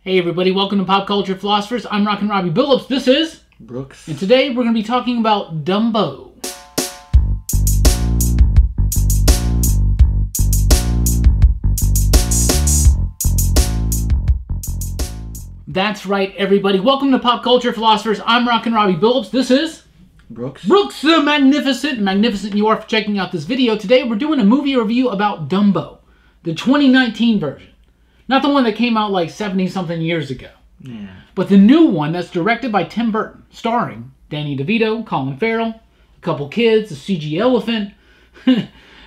Hey everybody, welcome to Pop Culture Philosophers. I'm Rockin' Robbie Billups. This is Brooks. And today we're going to be talking about Dumbo. That's right, everybody. Welcome to Pop Culture Philosophers. I'm Rockin' Robbie Billups. This is Brooks. Brooks the Magnificent. Magnificent you are for checking out this video. Today we're doing a movie review about Dumbo, the 2019 version. Not the one that came out like 70-something years ago. Yeah. But the new one that's directed by Tim Burton, starring Danny DeVito, Colin Farrell, a couple kids, a CG elephant,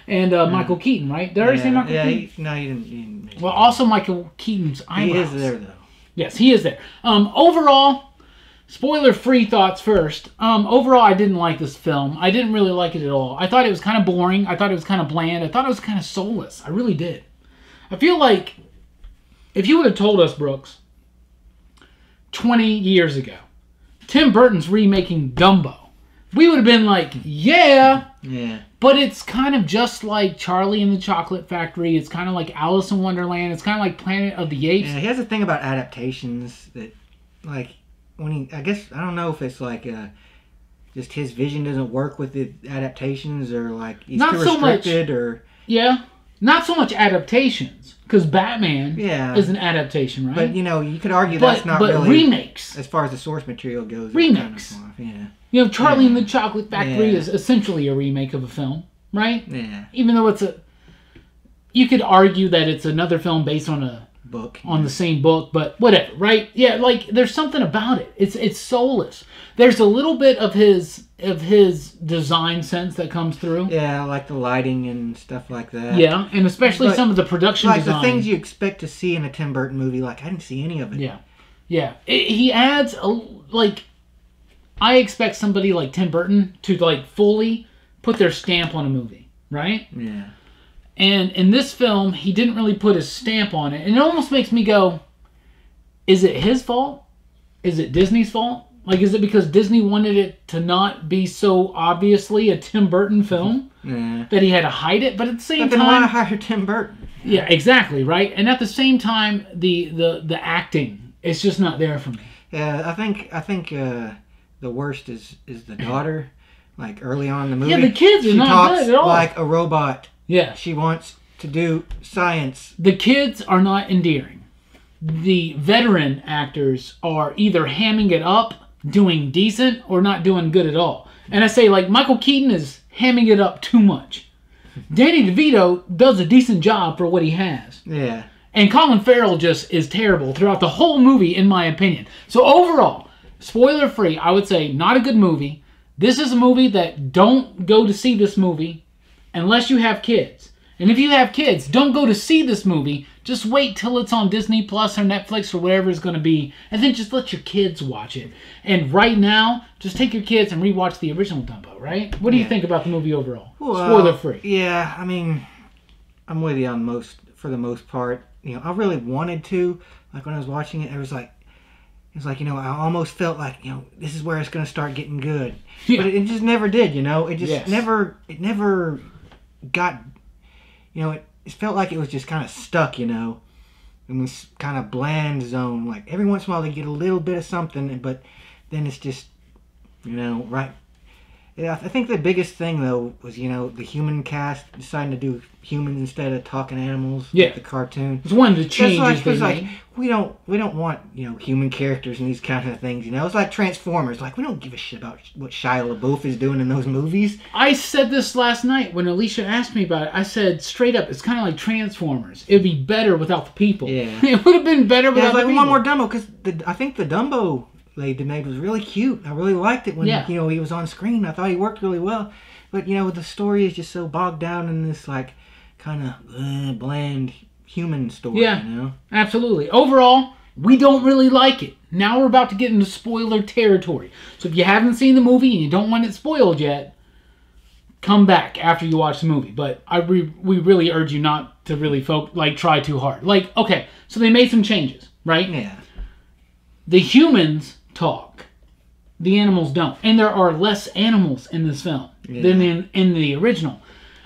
and Michael Keaton, right? Did I already say Michael Keaton? No, you didn't. Well, also Michael Keaton's eyebrows. He is there, though. Yes, he is there. Overall, spoiler-free thoughts first. Overall, I didn't like this film. I didn't really like it at all. I thought it was kind of boring. I thought it was kind of bland. I thought it was kind of soulless. I really did. I feel like if you would have told us, Brooks, 20 years ago, Tim Burton's remaking Dumbo, we would have been like, yeah. Yeah. But it's kind of just like Charlie and the Chocolate Factory. It's kind of like Alice in Wonderland. It's kind of like Planet of the Apes. Yeah, he has a thing about adaptations that, like, when he, I guess, I don't know if it's like, just his vision doesn't work with the adaptations, or like he's Not too so much. restricted, or... Yeah. Not so much adaptations, because Batman is an adaptation, right? But, you know, you could argue that's not really... remakes. As far as the source material goes. Remakes. Kind of, yeah. You know, Charlie and the Chocolate Factory is essentially a remake of a film, right? Yeah. Even though it's a... You could argue that it's another film based on a... book. On the same book, but whatever, right? Yeah, like, there's something about it. It's soulless. There's a little bit of his design sense that comes through. Yeah, like the lighting and stuff like that. Yeah, and especially some of the production like design. the things you expect to see in a Tim Burton movie, like, I didn't see any of it. Yeah. Yeah. He adds, like... I expect somebody like Tim Burton to, like, fully put their stamp on a movie, right? Yeah. And in this film, he didn't really put his stamp on it. And it almost makes me go, is it his fault? Is it Disney's fault? Like, is it because Disney wanted it to not be so obviously a Tim Burton film that he had to hide it? But at the same time... But then why hire Tim Burton? Yeah, exactly, right? And at the same time, the acting, it's just not there for me. Yeah, I think the worst is the daughter. Like, early on in the movie. Yeah, the kids are not good at all. She talks like a robot. Yeah. She wants to do science. The kids are not endearing. The veteran actors are either hamming it up, doing decent, or not doing good at all. And I say, like, Michael Keaton is hamming it up too much. Danny DeVito does a decent job for what he has. Yeah. And Colin Farrell just is terrible throughout the whole movie, in my opinion. So overall, spoiler-free, I would say not a good movie. This is a movie that don't go to see this movie unless you have kids. And if you have kids, don't go to see this movie. Just wait till it's on Disney Plus or Netflix or whatever it's going to be. And then just let your kids watch it. And right now, just take your kids and rewatch the original Dumbo, right? What do you think about the movie overall? Well, spoiler-free. Yeah, I mean, I'm with you on for the most part. You know, I really wanted to. Like, when I was watching it, it was like, you know, I almost felt like, you know, this is where it's going to start getting good. Yeah. But it just never did, you know? It just never got, you know, it felt like it was just kind of stuck, you know, in this kind of bland zone. Like, every once in a while they get a little bit of something, but then it's just, you know, right. Yeah, I think the biggest thing, though, was, you know, the human cast deciding to do humans instead of talking animals. Yeah. Like the cartoon. It's one of the changes they made. Like, we don't want, you know, human characters and these kind of things, you know? It's like Transformers. Like, we don't give a shit about what Shia LaBeouf is doing in those movies. I said this last night when Alicia asked me about it. I said, straight up, it's kind of like Transformers. It would be better without the people. Yeah. It would have been better without the people. One more Dumbo, because I think the Dumbo they made was really cute. I really liked it when you know, he was on screen. I thought he worked really well. But, you know, the story is just so bogged down in this, like, kind of bland human story, you know? Absolutely. Overall, we don't really like it. Now we're about to get into spoiler territory. So if you haven't seen the movie and you don't want it spoiled yet, come back after you watch the movie. But we really urge you not to really try too hard. Like, okay, so they made some changes, right? Yeah. The humans talk. The animals don't. And there are less animals in this film than in the original.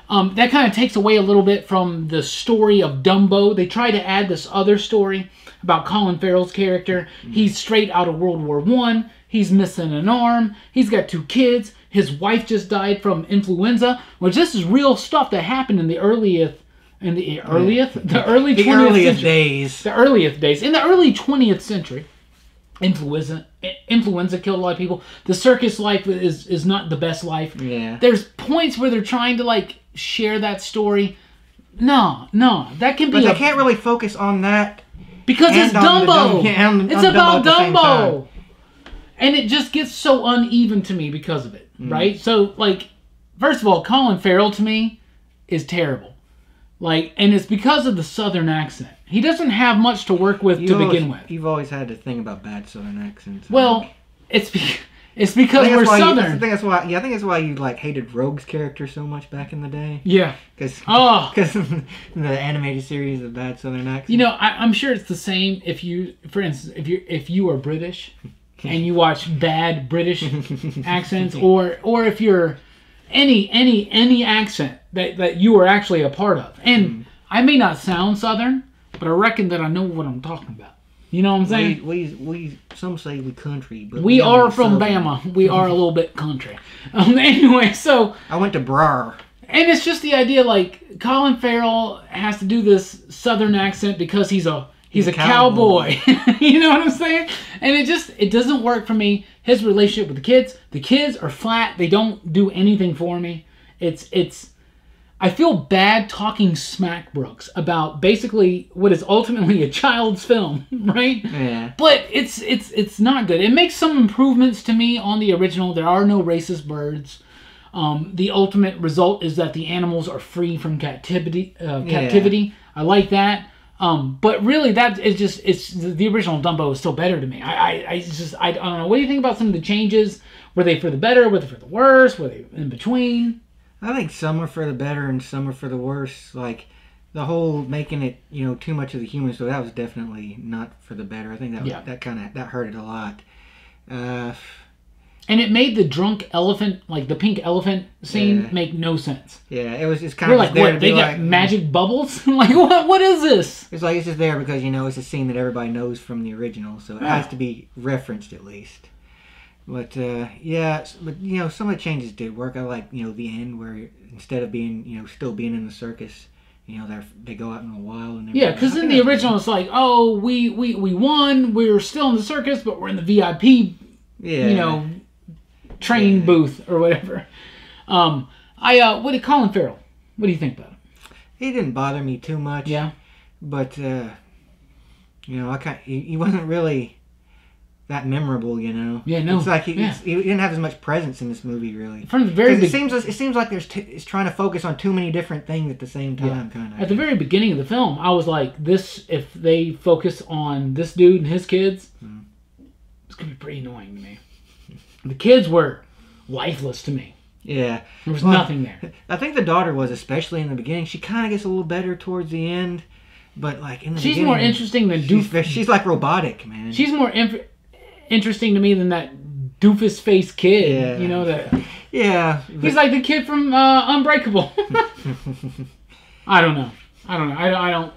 That kind of takes away a little bit from the story of Dumbo. They try to add this other story about Colin Farrell's character. He's straight out of World War I. He's missing an arm. He's got 2 kids. His wife just died from influenza, which this is real stuff that happened in the earliest days. The earliest days. In the early 20th century, influenza killed a lot of people. The circus life is not the best life. Yeah. There's points where they're trying to like share that story. No, that can be. But they can't really focus on that because it's Dumbo. It's about Dumbo, and it just gets so uneven to me because of it. Right? So, like, first of all, Colin Farrell to me is terrible. Like, and it's because of the Southern accent. He doesn't have much to work with begin with. You've always had to think about bad Southern accents. Well, it's because we're Southern. I think that's why you like hated Rogue's character so much back in the day. Yeah. Because the animated series of bad Southern accents. You know, I'm sure it's the same if you, for instance, if you are British and you watch bad British accents, or if you're any accent that you are actually a part of. And I may not sound Southern, but I reckon that I know what I'm talking about. You know what I'm saying? We some say we country, but we are from Bama. We are a little bit country. Anyway, so I went to Brar. And it's just the idea, like, Colin Farrell has to do this Southern accent because he's a cowboy. You know what I'm saying? And it doesn't work for me. His relationship with the kids are flat. They don't do anything for me. I feel bad talking smack, Brooks, about basically what is ultimately a child's film, right? Yeah. But it's not good. It makes some improvements to me on the original. There are no racist birds. The ultimate result is that the animals are free from captivity. I like that. But really, it's the original Dumbo is still better to me. I don't know. What do you think about some of the changes? Were they for the better? Were they for the worse? Were they in between? I think some are for the better and some are for the worse. Like the whole making it, too much of the humans. So that was definitely not for the better. I think that hurt it a lot. And it made the drunk elephant, like the pink elephant scene, make no sense. Yeah, it's kind of like, what? They got magic bubbles? Like, what is this? It's like it's just there because it's a scene that everybody knows from the original, so it has to be referenced at least. But some of the changes did work. I like the end where instead of being still being in the circus, they go out in the wild and everything. Yeah, because in the original it's like, oh, we won, we're still in the circus, but we're in the VIP, train booth or whatever. Colin Farrell, what do you think about him? He didn't bother me too much. Yeah, but he wasn't really that memorable. Yeah, no. It's like he didn't have as much presence in this movie, really. From the very beginning, it seems like it's trying to focus on too many different things at the same time. Kind of. At the very beginning of the film, I was like, if they focus on this dude and his kids, it's gonna be pretty annoying to me. The kids were lifeless to me. Yeah. There was nothing there. I think the daughter was, especially in the beginning. She kind of gets a little better towards the end, but like in the beginning... She's more interesting than Doofus. She's like robotic, man. She's more interesting to me than that doofus-faced kid. Yeah. Yeah. He's like the kid from Unbreakable. I don't know. I don't...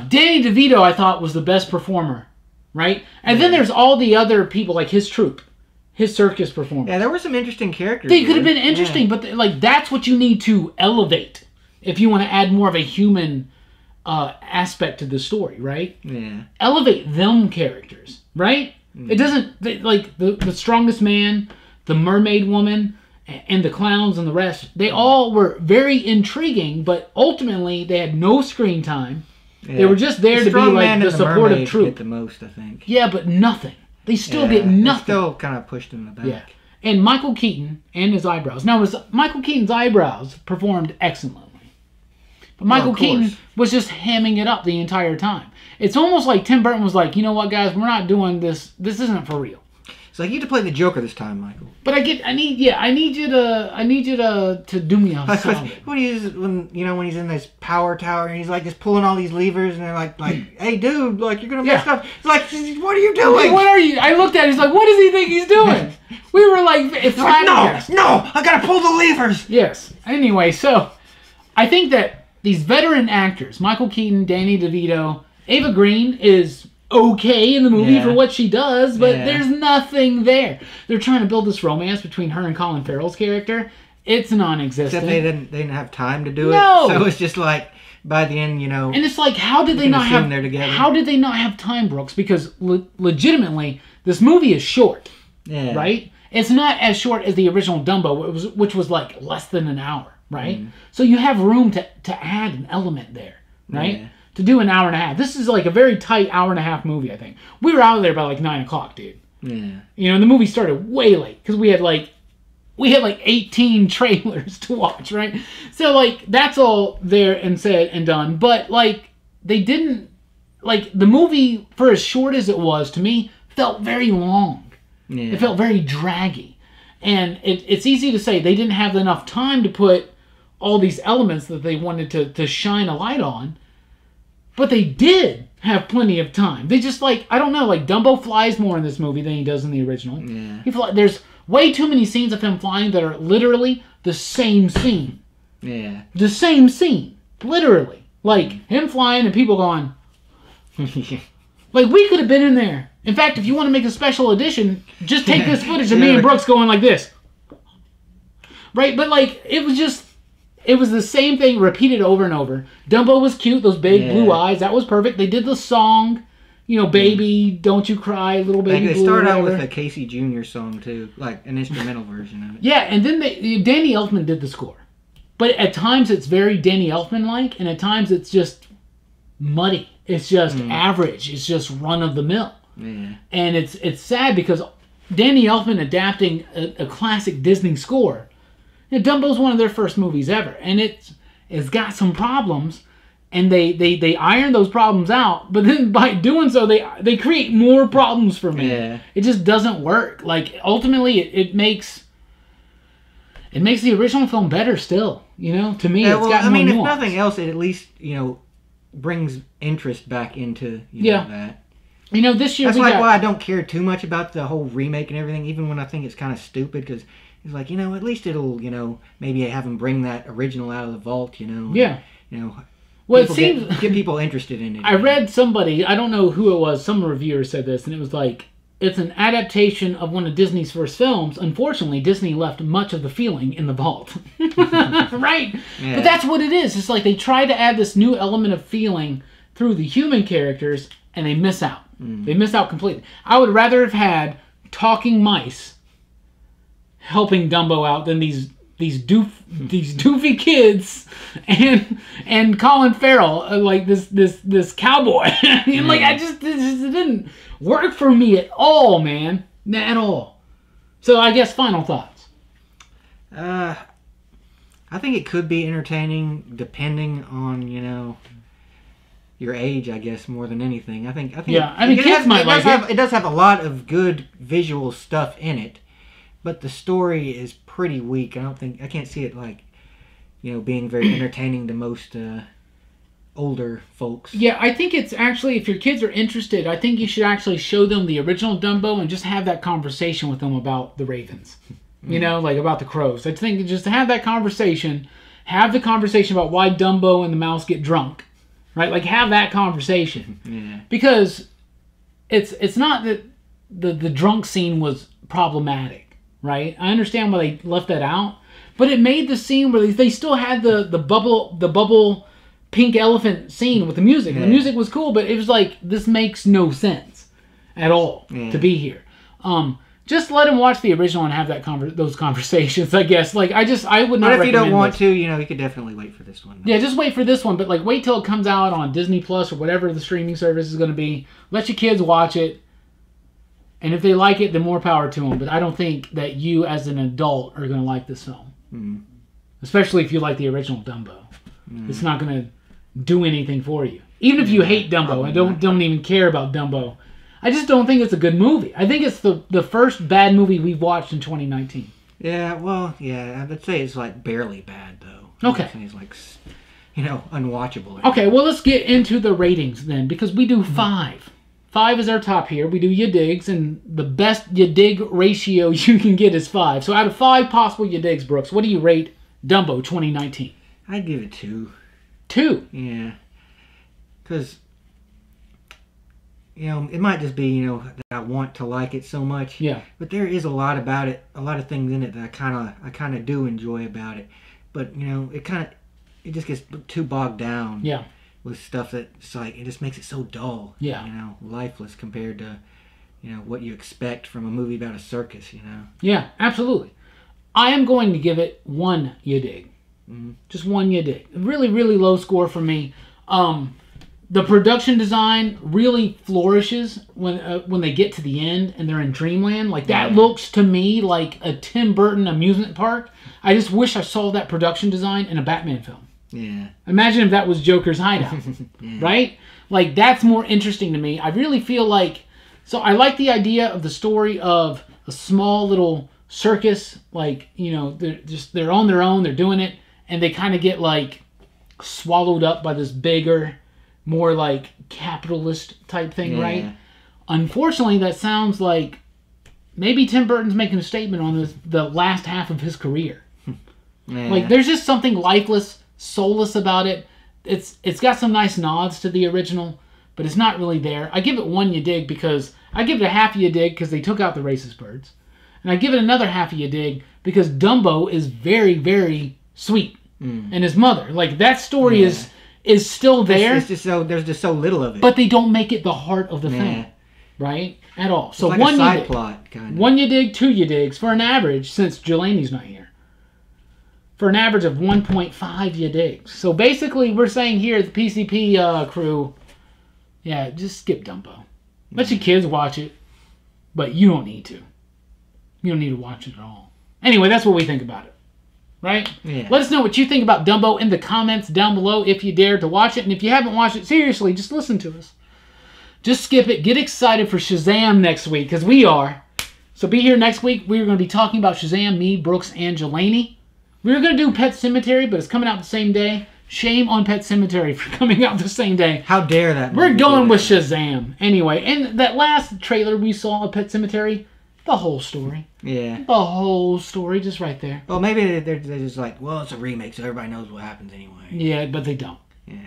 Danny DeVito, I thought, was the best performer, right? And then there's all the other people, like his troupe. His circus performance. Yeah, there were some interesting characters. They could have been interesting, but that's what you need to elevate if you want to add more of a human aspect to the story, right? Yeah. Elevate them characters, right? It doesn't the strongest man, the mermaid woman, and the clowns and the rest. They all were very intriguing, but ultimately they had no screen time. Yeah. They were just there to be like the supportive troupe. Get the most, I think. Yeah, but nothing. They still get nothing. Still kind of pushed in the back. Yeah. And Michael Keaton and his eyebrows. Now, Michael Keaton's eyebrows performed excellently. But Michael Keaton was just hamming it up the entire time. It's almost like Tim Burton was like, you know what, guys, we're not doing this. This isn't for real. It's like you have to play the Joker this time, Michael. But I need you to do me a solid. When he's in this power tower and he's like just pulling all these levers and they're like, hey dude, like you're gonna mess up. It's like, what are you doing? What are you? I looked at it. He's like, what does he think he's doing? We were like, no, I gotta pull the levers. Yes. Anyway, so I think that these veteran actors, Michael Keaton, Danny DeVito, Ava Green is okay in the movie for what she does, but there's nothing there. They're trying to build this romance between her and Colin Farrell's character. It's non-existent. Except they didn't have time to do it. No. So it's just like, by the end, and it's like, how did they not have time, Brooks? Because legitimately, this movie is short, right? It's not as short as the original Dumbo, which was like less than an hour, right? So you have room to add an element there, right? Yeah. To do an hour and a half. This is like a very tight hour and a half movie, I think. We were out of there by like 9 o'clock, dude. Yeah. And the movie started way late because we had like 18 trailers to watch, right? So like that's all there and said and done. But like they didn't, like, the movie, for as short as it was, to me, felt very long. Yeah. It felt very draggy. And it's easy to say they didn't have enough time to put all these elements that they wanted to shine a light on. But they did have plenty of time. They just, like, I don't know, like, Dumbo flies more in this movie than he does in the original. Yeah. There's way too many scenes of him flying that are literally the same scene. Yeah. The same scene. Literally. Like, him flying and people going... Like, we could have been in there. In fact, if you want to make a special edition, just take this footage of me and Brooks going like this. Right? But, like, it was just... It was the same thing repeated over and over. Dumbo was cute, those big blue eyes. That was perfect. They did the song, Baby, Don't You Cry, Little Baby Blue. They started out with a Casey Jr. song, too. Like, an instrumental version of it. Yeah, and then Danny Elfman did the score. But at times it's very Danny Elfman-like, and at times it's just muddy. It's just average. It's just run-of-the-mill. Yeah. And it's sad because Danny Elfman adapting a classic Disney score... Dumbo's one of their first movies ever, and it's got some problems, and they iron those problems out, but then by doing so, they create more problems for me. Yeah. It just doesn't work. Like, ultimately, it makes the original film better still, to me. Yeah, it's got more if nuance. nothing else, it at least, brings interest back into, that. This year that's why I don't care too much about the whole remake and everything, even when I think it's kind of stupid, because it's like, at least it'll, maybe have them bring that original out of the vault, Yeah. Well, it seems... Get people interested in it. I read somebody, I don't know who it was, some reviewer said this, and it was like, it's an adaptation of one of Disney's first films. Unfortunately, Disney left much of the feeling in the vault. Right? Yeah. But that's what it is. It's like they try to add this new element of feeling through the human characters, and they miss out. They miss out completely. I would rather have had talking mice helping Dumbo out than these doofy kids and Colin Farrell like this cowboy. And like it didn't work for me at all, man, at all. So I guess final thoughts. I think it could be entertaining depending on your age, I guess, more than anything. I think yeah. I mean, kids might like it. It does have a lot of good visual stuff in it. But the story is pretty weak. I can't see it like, being very entertaining to most older folks. Yeah, I think it's actually, if your kids are interested, I think you should actually show them the original Dumbo and just have that conversation with them about the ravens. Like about the crows. I think just to have that conversation, have the conversation about why Dumbo and the mouse get drunk. Right? Like have that conversation. Yeah. Because it's not that the drunk scene was problematic. Right? I understand why they left that out, but it made the scene where they still had the bubble pink elephant scene with the music. And the music was cool, but it was like, this makes no sense at all to be here. Just let him watch the original and have those conversations, I guess. Like, I would not. But if you don't want to, you could definitely wait for this one. Yeah, just wait for this one, but like wait till it comes out on Disney Plus or whatever the streaming service is going to be. Let your kids watch it. And if they like it, then more power to them. But I don't think that you, as an adult, are going to like this film. Especially if you like the original Dumbo. It's not going to do anything for you. Even if you hate Dumbo and don't even care about Dumbo, I just don't think it's a good movie. I think it's the first bad movie we've watched in 2019. Yeah, well, I would say it's like barely bad, though. Okay. It's like, unwatchable. Okay, well, let's get into the ratings then, because we do 5. 5 is our top here. We do ya digs, and the best ya dig ratio you can get is 5. So out of 5 possible ya digs, Brooks, what do you rate Dumbo 2019? I'd give it 2. 2? Yeah. Because it might just be, that I want to like it so much. Yeah. But there is a lot about it, a lot of things in it that I kind of do enjoy about it. But, it just gets too bogged down. Yeah. With stuff that's like, it just makes it so dull. Yeah. Lifeless compared to, what you expect from a movie about a circus, Yeah, absolutely. I am going to give it 1 you dig. Mm-hmm. Just 1 you dig. Really, really low score for me. The production design really flourishes when they get to the end and they're in Dreamland. Like, that looks to me like a Tim Burton amusement park. I just wish I saw that production design in a Batman film. Yeah. Imagine if that was Joker's hideout, right? Like, that's more interesting to me. I really feel like... So I like the idea of the story of a small little circus. Like, they're on their own, they're doing it, and they kind of get, like, swallowed up by this bigger, more, like, capitalist type thing, right? Unfortunately, that sounds like maybe Tim Burton's making a statement on the last half of his career. Like, there's just something lifeless, soulless about it. It's got some nice nods to the original, but it's not really there. I give it 1 you dig because I give it a half you dig because they took out the racist birds, and I give it another half you dig because Dumbo is very, very sweet, and his mother. Like, that story is still there. It's just there's just so little of it. But they don't make it the heart of the film, right? At all. So it's like 1 a side you dig. plot kind of. 1 you dig, 2 you digs for an average, since Jelani's not here, for an average of 1.5 you digs. So basically, we're saying here at the PCP crew, just skip Dumbo. Let your kids watch it, but you don't need to. You don't need to watch it at all. Anyway, that's what we think about it. Right? Yeah. Let us know what you think about Dumbo in the comments down below if you dare to watch it. And if you haven't watched it, seriously, just listen to us. Just skip it. Get excited for Shazam next week, because we are. So be here next week. We're going to be talking about Shazam, me, Brooks, and Jelani. We were going to do Pet Sematary, but it's coming out the same day. Shame on Pet Sematary for coming out the same day. How dare that movie. We're going with Shazam. Anyway, and that last trailer we saw of Pet Sematary, the whole story. Yeah. The whole story, just right there. Well, maybe they're just like, well, it's a remake, so everybody knows what happens anyway. Yeah, but they don't. Yeah.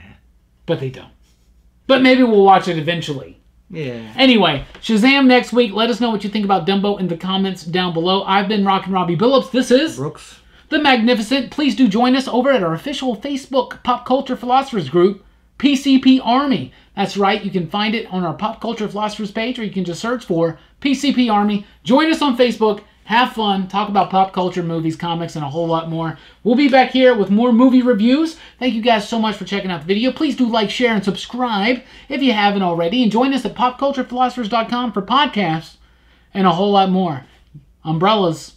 But they don't. But maybe we'll watch it eventually. Yeah. Anyway, Shazam next week. Let us know what you think about Dumbo in the comments down below. I've been Rockin' Robbie Billups. This is... Brooks. The Magnificent. Please do join us over at our official Facebook Pop Culture Philosophers group, PCP Army. That's right, you can find it on our Pop Culture Philosophers page, or you can just search for PCP Army. Join us on Facebook, have fun, talk about pop culture, movies, comics, and a whole lot more. We'll be back here with more movie reviews. Thank you guys so much for checking out the video. Please do like, share, and subscribe if you haven't already. And join us at popculturephilosophers.com for podcasts and a whole lot more. Umbrellas.